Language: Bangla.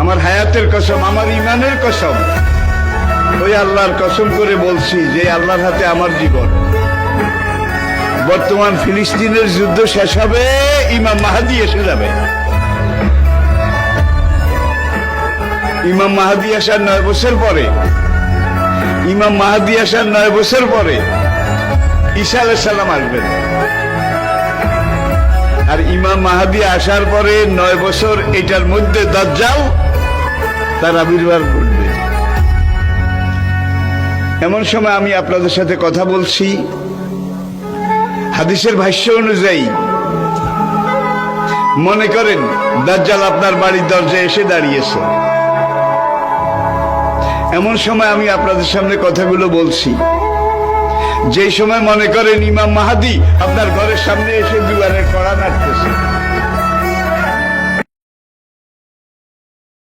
আমার হায়াতের কসম, আমার ইমানের কসম, ওই আল্লাহর কসম করে বলছি যে আল্লাহর হাতে আমার জীবন। বর্তমান ফিলিস্তিনের যুদ্ধ শেষ হবে, ইমাম মাহাদি এসে যাবে। ইমাম মাহাদি আসার 9 বছর পরে, ইমাম মাহাদি আসার 9 বছর পরে ঈসা আলাইহিস সালাম আসবেন। আর ইমাম মাহাদি আসার পরে 9 বছর এটার মধ্যে দাজ্জাল তার আবির্ভাব ঘটবে। এমন সময় আমি আপনাদের সাথে কথা বলছি, হাদিসের ভাষ্য অনুযায়ী মনে করেন দাজ্জাল আপনার বাড়ির দরজায় এসে দাঁড়িয়েছে। এমন সময় আমি আপনাদের সামনে কথাগুলো বলছি, যেই সময় মনে করেন ইমাম মাহাদি আপনার ঘরের সামনে এসে দুয়ারে কড়া নাড়তেছে।